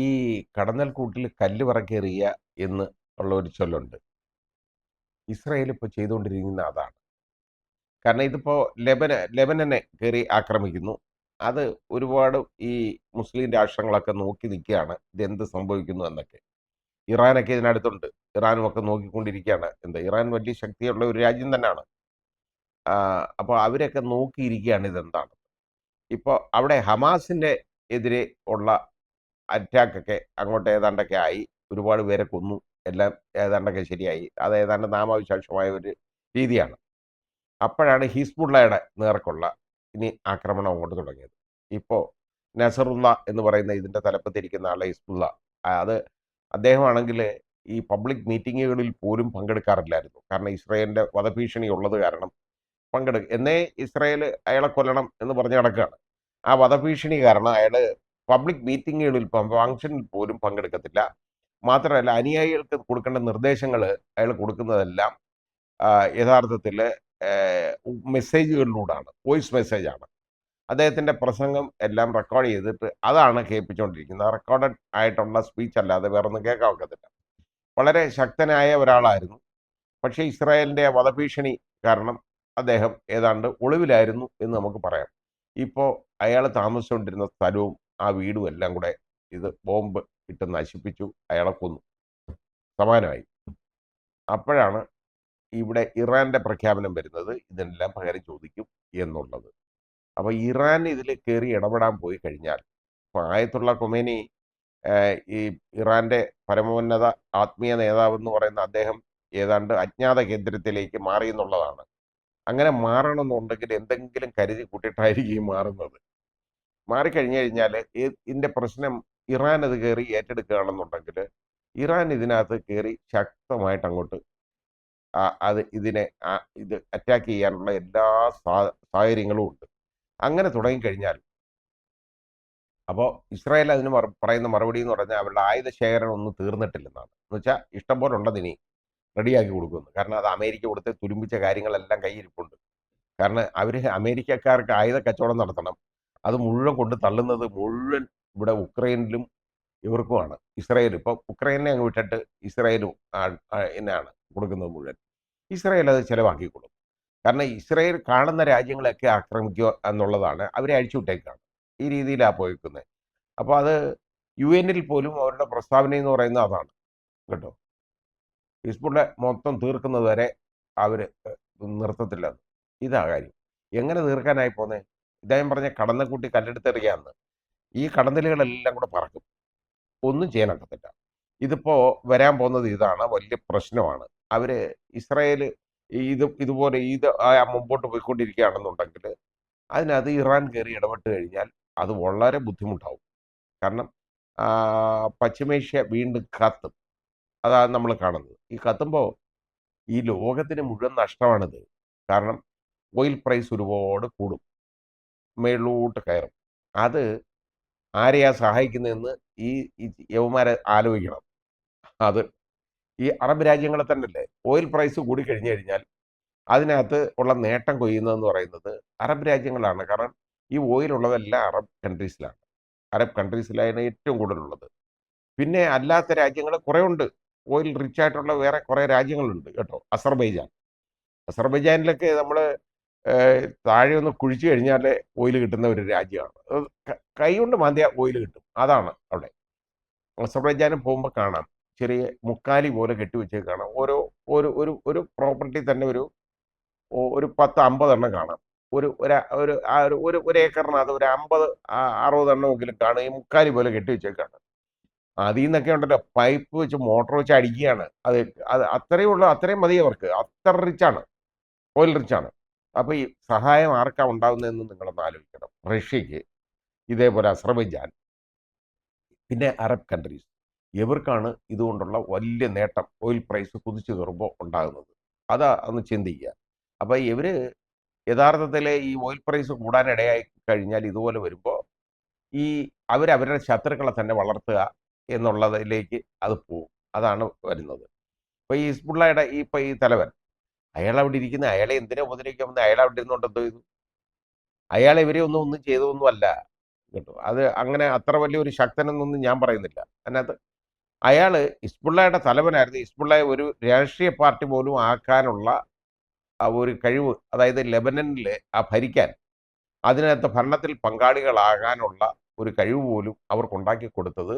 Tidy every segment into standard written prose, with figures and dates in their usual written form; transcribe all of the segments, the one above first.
ഈ കടന്നൽക്കൂട്ടിൽ കല്ല് പറക്കേറിയ എന്ന് ഉള്ള ഒരു ചൊല്ലുണ്ട്. ഇസ്രായേൽ ഇപ്പോൾ ചെയ്തുകൊണ്ടിരിക്കുന്ന അതാണ്. കാരണം ഇതിപ്പോൾ ലെബനനെ കയറി ആക്രമിക്കുന്നു. അത് ഒരുപാട് ഈ മുസ്ലിം രാഷ്ട്രങ്ങളൊക്കെ നോക്കി നിൽക്കുകയാണ്. ഇതെന്ത് സംഭവിക്കുന്നു എന്നൊക്കെ. ഇറാനൊക്കെ ഇതിനടുത്തുണ്ട്. ഇറാനും ഒക്കെ നോക്കിക്കൊണ്ടിരിക്കുകയാണ്. എന്താ ഇറാൻ വലിയ ശക്തിയുള്ള ഒരു രാജ്യം തന്നെയാണ്. അപ്പോൾ അവരൊക്കെ നോക്കിയിരിക്കുകയാണ് ഇതെന്താണ്. ഇപ്പോൾ അവിടെ ഹമാസിൻ്റെ എതിരെ ഉള്ള അറ്റാക്കൊക്കെ അങ്ങോട്ട് ഏതാണ്ടൊക്കെ ആയി. ഒരുപാട് പേരെ കൊന്നു. എല്ലാം ഏതാണ്ടൊക്കെ ശരിയായി. അത് ഏതാണ്ട് നാമാവിശേഷമായ ഒരു രീതിയാണ്. അപ്പോഴാണ് ഹിസ്ബുള്ളയുടെ നേർക്കുള്ള ഇനി ആക്രമണം അങ്ങോട്ട് തുടങ്ങിയത്. ഇപ്പോൾ നസറുള്ള എന്ന് പറയുന്ന ഇതിൻ്റെ തലപ്പത്തിരിക്കുന്ന ആളെ ഹിസ്ബുള്ള അത് അദ്ദേഹമാണെങ്കിൽ ഈ പബ്ലിക് മീറ്റിങ്ങുകളിൽ പോലും പങ്കെടുക്കാറില്ലായിരുന്നു. കാരണം ഇസ്രായേലിൻ്റെ വധഭീഷണി ഉള്ളത് കാരണം എന്നേ ഇസ്രായേൽ അയാളെ കൊല്ലണം എന്ന് പറഞ്ഞ് നടക്കുകയാണ്. ആ വധഭീഷണി കാരണം അയാൾ പബ്ലിക് മീറ്റിങ്ങുകളിൽ ഫംഗ്ഷനിൽ പോലും പങ്കെടുക്കത്തില്ല. മാത്രമല്ല അനുയായികൾക്ക് കൊടുക്കേണ്ട നിർദ്ദേശങ്ങൾ അയാൾ കൊടുക്കുന്നതെല്ലാം യഥാർത്ഥത്തിൽ മെസ്സേജുകളിലൂടെയാണ്, വോയിസ് മെസ്സേജാണ്. അദ്ദേഹത്തിൻ്റെ പ്രസംഗം എല്ലാം റെക്കോർഡ് ചെയ്തിട്ട് അതാണ് കേൾപ്പിച്ചുകൊണ്ടിരിക്കുന്നത്. റെക്കോർഡഡ് ആയിട്ടുള്ള സ്പീച്ച് അല്ലാതെ വേറൊന്നും കേൾക്കാൻ ഒക്കത്തില്ല. വളരെ ശക്തനായ ഒരാളായിരുന്നു. പക്ഷേ ഇസ്രായേലിൻ്റെ വധഭീഷണി കാരണം അദ്ദേഹം ഏതാണ്ട് ഒളിവിലായിരുന്നു എന്ന് നമുക്ക് പറയാം. ഇപ്പോൾ അയാൾ താമസിച്ചുകൊണ്ടിരുന്ന സ്ഥലവും ആ വീടും എല്ലാം കൂടെ ഇത് ബോംബ് ഇട്ട് നശിപ്പിച്ചു. അയാളെ കൊന്നു. സമാനമായി. അപ്പോഴാണ് ഇവിടെ ഇറാന്റെ പ്രഖ്യാപനം വരുന്നത് ഇതിനെല്ലാം പകരം ചോദിക്കും എന്നുള്ളത്. അപ്പോൾ ഇറാൻ ഇതിൽ കയറി ഇടപെടാൻ പോയി കഴിഞ്ഞാൽ ഇപ്പോൾ ആയത്തുള്ള കൊമേനി ഈ ഇറാന്റെ പരമോന്നത ആത്മീയ നേതാവെന്ന് പറയുന്ന അദ്ദേഹം ഏതാണ്ട് അജ്ഞാത കേന്ദ്രത്തിലേക്ക് മാറി എന്നുള്ളതാണ്. അങ്ങനെ മാറണമെന്നുണ്ടെങ്കിൽ എന്തെങ്കിലും കരുതി കൂട്ടിയിട്ടായിരിക്കും മാറുന്നത്. മാറിക്കഴിഞ്ഞു കഴിഞ്ഞാൽ ഇതിൻ്റെ പ്രശ്നം ഇറാൻ അത് കയറി ഏറ്റെടുക്കുകയാണെന്നുണ്ടെങ്കിൽ ഇറാൻ ഇതിനകത്ത് കയറി ശക്തമായിട്ട് അങ്ങോട്ട് അത് ഇത് അറ്റാക്ക് ചെയ്യാനുള്ള എല്ലാ സാഹചര്യങ്ങളും ഉണ്ട്. അങ്ങനെ തുടങ്ങിക്കഴിഞ്ഞാൽ അപ്പോൾ ഇസ്രായേൽ അതിന് പറയുന്ന മറുപടി എന്ന് പറഞ്ഞാൽ അവരുടെ ആയുധ ശേഖരണം ഒന്നും തീർന്നിട്ടില്ലെന്നാണ്. എന്ന് വെച്ചാൽ ഇഷ്ടം പോലെ ഉണ്ടെന്ന് ഇനി റെഡിയാക്കി കൊടുക്കുന്നു. കാരണം അത് അമേരിക്ക കൊടുത്ത് തുരുമ്പിച്ച കാര്യങ്ങളെല്ലാം കയ്യിരിപ്പുണ്ട്. കാരണം അവർ അമേരിക്കക്കാർക്ക് ആയുധ കച്ചവടം നടത്തണം. അത് മുഴുവൻ കൊണ്ട് തള്ളുന്നത് മുഴുവൻ ഇവിടെ ഉക്രൈനിലും ഇവർക്കുമാണ്. ഇസ്രായേലും ഇപ്പോൾ ഉക്രൈനെ അങ്ങ് വിട്ടിട്ട് ഇസ്രായേലും എന്നാണ് കൊടുക്കുന്നത് മുഴുവൻ. ഇസ്രായേൽ അത് ചിലവാക്കിക്കൊള്ളും. കാരണം ഇസ്രായേൽ കാണുന്ന രാജ്യങ്ങളെയൊക്കെ ആക്രമിക്കുക എന്നുള്ളതാണ് അവരെ അഴിച്ചുവിട്ടേക്കാണ്. ഈ രീതിയിലാണ് പോയിരിക്കുന്നത്. അപ്പോൾ അത് UN പോലും അവരുടെ പ്രസ്താവന എന്ന് പറയുന്നത് അതാണ് കേട്ടോ. ഹിസ്ബുള്ള മൊത്തം തീർക്കുന്നത് വരെ അവർ നിർത്തത്തില്ല. ഇതാ കാര്യം. എങ്ങനെ തീർക്കാനായി പോന്നേ? ഇദ്ദേഹം പറഞ്ഞ കടന്നക്കൂട്ടി കല്ലെടുത്തെറിയാന്ന്. ഈ കടന്നലുകളെല്ലാം കൂടെ പറക്കും. ഒന്നും ചെയ്യാനൊക്കത്തില്ല. ഇതിപ്പോൾ വരാൻ പോകുന്നത് ഇതാണ്. വലിയ പ്രശ്നമാണ്. അവർ ഇസ്രായേൽ ഇതുപോലെ മുമ്പോട്ട് പോയിക്കൊണ്ടിരിക്കുകയാണെന്നുണ്ടെങ്കിൽ അതിനകത്ത് ഇറാൻ കയറി ഇടപെട്ട് കഴിഞ്ഞാൽ അത് വളരെ ബുദ്ധിമുട്ടാവും. കാരണം പശ്ചിമേഷ്യ വീണ്ടും കത്തും. അതാണ് നമ്മൾ കാണുന്നത്. ഈ കത്തുമ്പോൾ ഈ ലോകത്തിന് മുഴുവൻ നഷ്ടമാണിത്. കാരണം ഓയിൽ പ്രൈസ് ഒരുപാട് കൂടും. മേളിലോട്ട് കയറും. അത് ആരെയാ സഹായിക്കുന്നതെന്ന് ഈ യവന്മാരെ ആലോചിക്കണം. അത് ഈ അറബ് രാജ്യങ്ങളെ തന്നെയല്ലേ. ഓയിൽ പ്രൈസ് കൂടിക്കഴിഞ്ഞു കഴിഞ്ഞാൽ അതിനകത്ത് ഉള്ള നേട്ടം കൊയ്യുന്നതെന്ന് പറയുന്നത് അറബ് രാജ്യങ്ങളാണ്. കാരണം ഈ ഓയിൽ ഉള്ളതെല്ലാം അറബ് കൺട്രീസിലാണ്. അറബ് കൺട്രീസിലാണ് ഏറ്റവും കൂടുതലുള്ളത്. പിന്നെ അല്ലാത്ത രാജ്യങ്ങൾ കുറേ ഉണ്ട്. ഓയിൽ റിച്ച് ആയിട്ടുള്ള വേറെ കുറേ രാജ്യങ്ങളുണ്ട് കേട്ടോ. അസർബൈജാനിലൊക്കെ നമ്മൾ താഴെ ഒന്ന് കുഴിച്ചു കഴിഞ്ഞാൽ ഓയിൽ കിട്ടുന്ന ഒരു രാജ്യമാണ്. കൈ കൊണ്ട് മാന്തിയ ഓയിൽ കിട്ടും. അതാണ് അവിടെ. അസർബൈജാനിൽ പോകുമ്പോൾ കാണാം ചെറിയ മുക്കാലി പോലെ കെട്ടിവെച്ച് കാണാം. ഓരോ ഒരു ഒരു ഒരു പ്രോപ്പർട്ടി തന്നെ ഒരു 10-50 എണ്ണം കാണാം. ഒരു ഒരു ഏക്കറിനകത്ത് ഒരു 50-60 എണ്ണമെങ്കിലും കാണും. ഈ മുക്കാലി പോലെ കെട്ടിവെച്ചേക്കാണ്. അതിൽ നിന്നൊക്കെ ഉണ്ടല്ലോ പൈപ്പ് വെച്ച് മോട്ടോർ വെച്ച് അടിക്കുകയാണ്. അത് അത് അത്രയേ ഉള്ളൂ. അത്രയും മതി അവർക്ക്. അത്ര റിച്ചാണ്. ഓയിൽ റിച്ചാണ്. അപ്പോൾ ഈ സഹായം ആർക്കാ ഉണ്ടാകുന്നതെന്ന് നിങ്ങളൊന്ന് ആലോചിക്കണം. റഷ്യക്ക്, ഇതേപോലെ അസർബൈജാൻ, പിന്നെ അറബ് കൺട്രീസ്, ഇവർക്കാണ് ഇതുകൊണ്ടുള്ള വലിയ നേട്ടം ഓയിൽ പ്രൈസ് കുതിച്ചു കയറുമ്പോൾ ഉണ്ടാകുന്നത്. അതാ ഒന്ന് ചിന്തിക്കുക. അപ്പോൾ ഇവർ യഥാർത്ഥത്തിൽ ഈ ഓയിൽ പ്രൈസ് കൂടാനിടയായി കഴിഞ്ഞാൽ ഇതുപോലെ വരുമ്പോൾ അവരവരുടെ ശത്രുക്കളെ തന്നെ വളർത്തുക എന്നുള്ളതിലേക്ക് അത് പോവും. അതാണ് വരുന്നത്. ഇപ്പോൾ ഈ ഹിസ്ബുള്ളയുടെ ഈ തലവൻ അയാൾ അവിടെ ഇരിക്കുന്ന അയാളെ എന്തിനാ ഉപദ്രവിക്കാൻ വന്നത്? അയാൾ അവിടെ ഇരുന്നുകൊണ്ട് എന്തോ ചെയ്തു? അയാൾ ഇവരെ ഒന്നും ചെയ്തതൊന്നുമല്ല. കേട്ടോ. അത് അങ്ങനെ അത്ര വലിയൊരു ശക്തനെന്നൊന്നും ഞാൻ പറയുന്നില്ല. അതിനകത്ത് അയാള് ഹിസ്ബുള്ളയുടെ തലവനായിരുന്നു. ഹിസ്ബുള്ളയെ ഒരു രാഷ്ട്രീയ പാർട്ടി പോലും ആക്കാനുള്ള ആ ഒരു കഴിവ്, അതായത് ലെബനനിൽ ഭരിക്കാൻ, അതിനകത്ത് ഭരണത്തിൽ പങ്കാളികളാകാനുള്ള ഒരു കഴിവ് പോലും അവർക്കുണ്ടാക്കി കൊടുത്തത്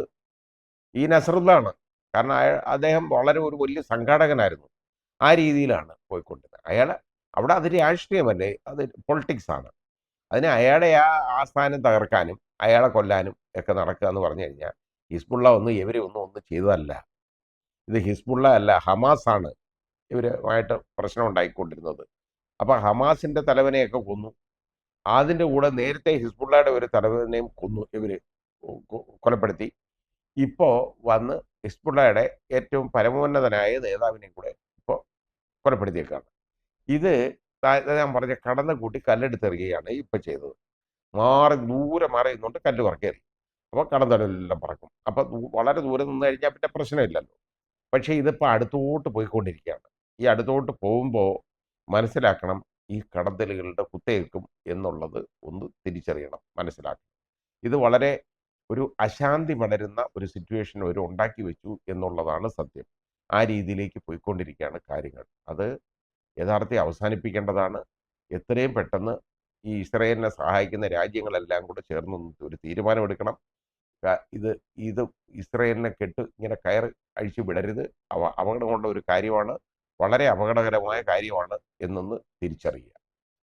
ഈ നസറുള്ളയാണ്. കാരണം അദ്ദേഹം വളരെ ഒരു വലിയ സംഘാടകനായിരുന്നു. ആ രീതിയിലാണ് പോയിക്കൊണ്ടിരുന്നത്. അവിടെ അത് രാഷ്ട്രീയമല്ലേ, അത് പൊളിറ്റിക്സ് ആണ്. അതിന് അയാളുടെ ആസ്ഥാനം തകർക്കാനും അയാളെ കൊല്ലാനും ഒക്കെ നടക്കുക എന്ന് പറഞ്ഞു കഴിഞ്ഞാൽ ഹിസ്ബുള്ള ഒന്നും ഇവരെ ഒന്നും ചെയ്തതല്ല. ഇത് ഹിസ്ബുള്ള അല്ല, ഹമാസ് ആണ് ഇവരുമായിട്ട് പ്രശ്നം ഉണ്ടായിക്കൊണ്ടിരുന്നത്. അപ്പോൾ ഹമാസിന്റെ തലവനെയൊക്കെ കൊന്നു. അതിൻ്റെ കൂടെ നേരത്തെ ഹിസ്ബുള്ളയുടെ ഒരു തലവനെയും കൊന്നു, ഇവര് കൊലപ്പെടുത്തി. ഇപ്പോൾ വന്ന് ഹിസ്ബുള്ളയുടെ ഏറ്റവും പരമോന്നതനായ നേതാവിനെയും കൂടെ ഇപ്പോൾ കൊലപ്പെടുത്തിയേക്കാണ്. ഇത് ഞാൻ പറഞ്ഞ കടന്ന കൂട്ടി കല്ലെടുത്തെറിയുകയാണ് ഇപ്പം ചെയ്തത്. ദൂരെ മാറി നിന്നുകൊണ്ട് കല്ല് പറക്കേറി. അപ്പോൾ കടന്തലെല്ലാം പറക്കും. അപ്പോൾ വളരെ ദൂരെ നിന്ന് കഴിഞ്ഞാൽ പിന്നെ പ്രശ്നമില്ലല്ലോ. പക്ഷേ ഇതിപ്പോൾ അടുത്തോട്ട് പോയിക്കൊണ്ടിരിക്കുകയാണ്. ഈ അടുത്തോട്ട് പോകുമ്പോൾ മനസ്സിലാക്കണം, ഈ കടന്തലുകളുടെ കുത്തേൽക്കും എന്നുള്ളത് ഒന്ന് തിരിച്ചറിയണം, മനസ്സിലാക്കണം. ഇത് വളരെ ഒരു അശാന്തി പടരുന്ന ഒരു സിറ്റുവേഷൻ അവർ ഉണ്ടാക്കി വെച്ചു എന്നുള്ളതാണ് സത്യം. ആ രീതിയിലേക്ക് പോയിക്കൊണ്ടിരിക്കുകയാണ് കാര്യങ്ങൾ. അത് യഥാർത്ഥത്തിൽ അവസാനിപ്പിക്കേണ്ടതാണ്. എത്രയും പെട്ടെന്ന് ഈ ഇസ്രായേലിനെ സഹായിക്കുന്ന രാജ്യങ്ങളെല്ലാം കൂടെ ചേർന്ന് ഒരു തീരുമാനമെടുക്കണം. ഇത് ഇത് ഇസ്രായേലിനെ ഇങ്ങനെ കയർ അഴിച്ചു വിടരുത്. അപകടമുള്ള ഒരു കാര്യമാണ്, വളരെ അപകടകരമായ കാര്യമാണ് എന്നൊന്ന് തിരിച്ചറിയുക.